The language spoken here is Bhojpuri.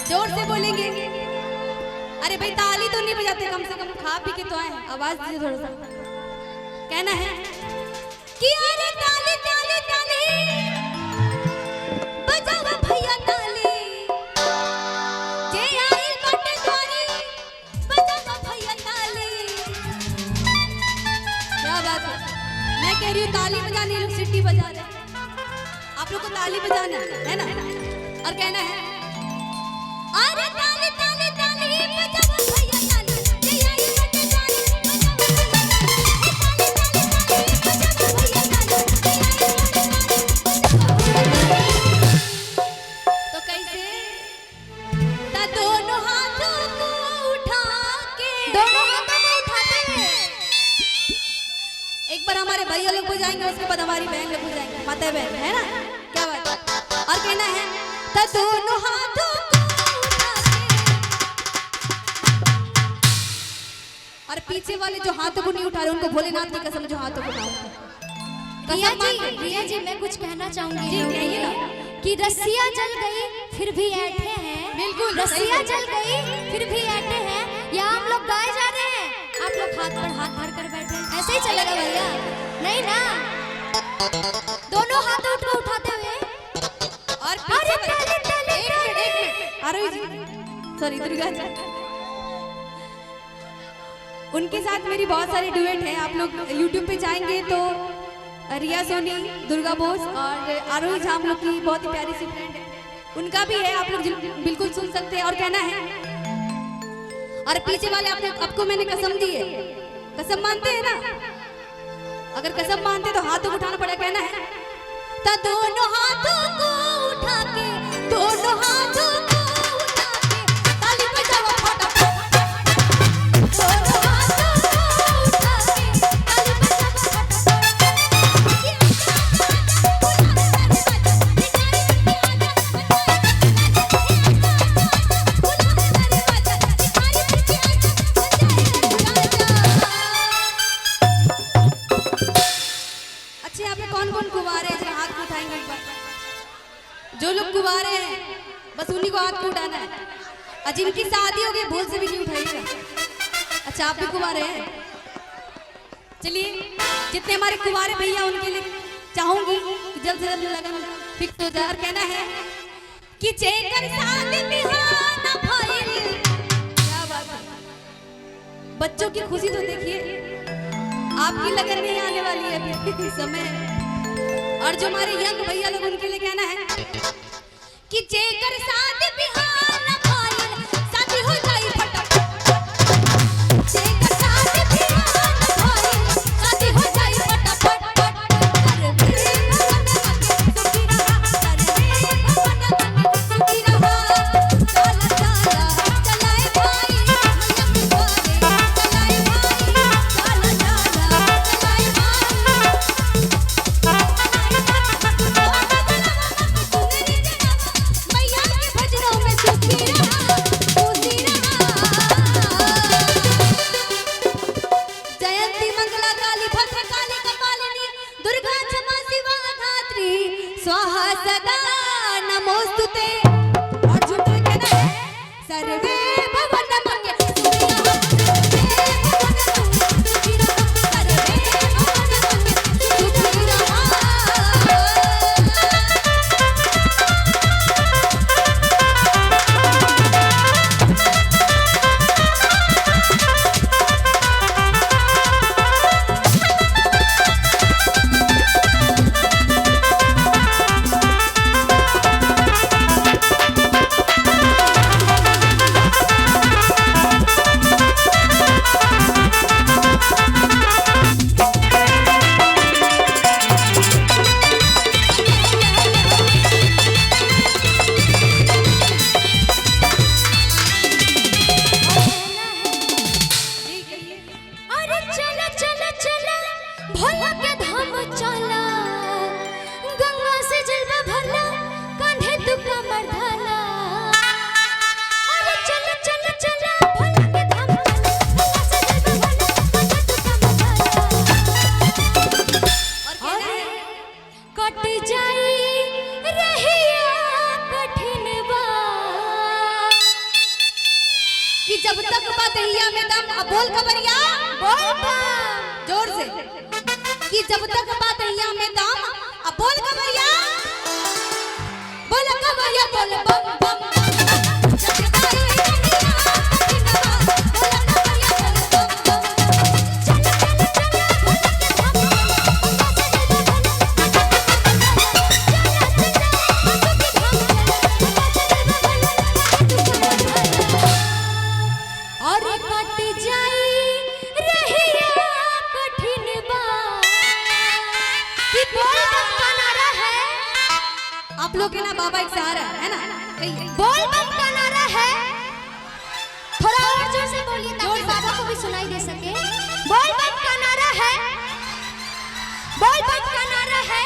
जोर से बोलेंगे। अरे भाई ताली तो नहीं बजाते, कम से कम खा पी के तो आए, आवाज दीजिए थोड़ा सा। कहना है कि अरे ताली ताली ताली बजावा भैया ताली, जे आई बाटे द्वारी बजावा भैया ताली। क्या बात है, मैं कह रही हूँ ताली बजानी, लोग सीटी बजा रहे हैं, आप लोग को ताली बजाना है ना। और कहना है अरे ताली ताली ताली बजावा भैया ताली, जे आई बाटे द्वारी बजावा भैया ताली, ताली ताली ताली बजावा भैया ताली, जे आई बाटे द्वारी। तो कैसे? ता दोनों हाथों को उठा के, दोनों हाथों को उठाते हैं। एक बार हमारे भैया लोग बजाएंगे, उसके बाद हमारी बहन लोग बजाएंगे, माता बहन है ना, क्या बात है। और कहना है ता दोनों हाथों को उठा के, और पीछे वाले जो हाथों को नहीं उठा रहे उनको भोलेनाथ की कसम जो हाथों को उठा रहे। रिया जी मैं कुछ कहना चाहूंगी। जी कहिए ना। कि रस्सियाँ जल गई फिर भी ऐठे हैं। बिल्कुल रस्सियाँ जल गई फिर भी ऐठे हैं, या हम लोग गाए जा रहे हैं, आप लोग हाथ पर हाथ धर कर बैठे हैं। ऐसे ही चलेगा भैया, नहीं ना? दोनों हाथ उठाते हुए और अरे ताली ताली एक मिनट आरोही जी, सॉरी दुर्गा जी, उनके साथ मेरी बहुत सारे डुएट हैं। आप लोग YouTube पे जाएंगे तो रिया सोनी, दुर्गा बोस और आरोही झा हम लोग की बहुत ही प्यारी सी फ्रेंड है, उनका भी है, आप लोग बिल्कुल सुन सकते हैं। और कहना है और पीछे वाले आपको मैंने कसम दी है, कसम मानते हैं ना? अगर कसम मानते तो हाथों को उठाना पड़ेगा। कहना है ता दोनों हाथों को उठा के, दोनों हाथों को उठा के ताली बजाओ फटाफट, दोनों हाथों को उठा के ताली बजाओ अच्छा, यहाँ पे कौन कौन कुंवारे हैं? हाथ को उठाएंगे एक बार। जो लोग कुंवारे हैं बस उन्हीं को हाथ को उठाना है, और जिनकी शादी हो गई भूल से भी नहीं उठाइएगा। अच्छा आप भी कुंवारे हैं? चलिए जितने हमारे कुंवारे भैया उनके लिए चाहूंगी कि जल्द से जल्द लगन फिक्स हो जाए। और कहना है कि जेकर शादी बिहाना भइल, क्या बात है, बच्चों की खुशी तो देखिए, आपकी लगन नहीं आने वाली है अभी समय। और जो हमारे यंग भैया लोग उनके लिए कहना है कि जेकर शादी बिहाना भइल, शादी हो जाई फटाफट, जेकर शादी बिहाना भइल, शादी हो जाई फटाफट। अरे मेरे भगवान के सुखी रहा, अरे मेरे भगवान के सुखी रहा, चला चला चलाए भाई मैया के द्वारे, चलाए भाई, चला चला चलाए भाई। मैया के भजनों जब तक बदहिया में दम, अब बोल कबरिया, बोल बम। जोर से, कि जब तक बदहिया में दम, अब बोल कबरिया, बोल कबरिया, बोल बम बम बम, जगदाई दुनिया कठिनवा, बोल कबरिया, बोल बम बम बम, चल चल चल और कट जाई रहिया कठिन बा कि बोल बम का नारा है। आप लोग के ना बाबा एक सहारा है ना, कहिए बोल बम का नारा है। थोड़ा और जोर से बोलिए ताकि बाबा को भी सुनाई दे सके। बोल बम का नारा है, बोल बम का नारा है।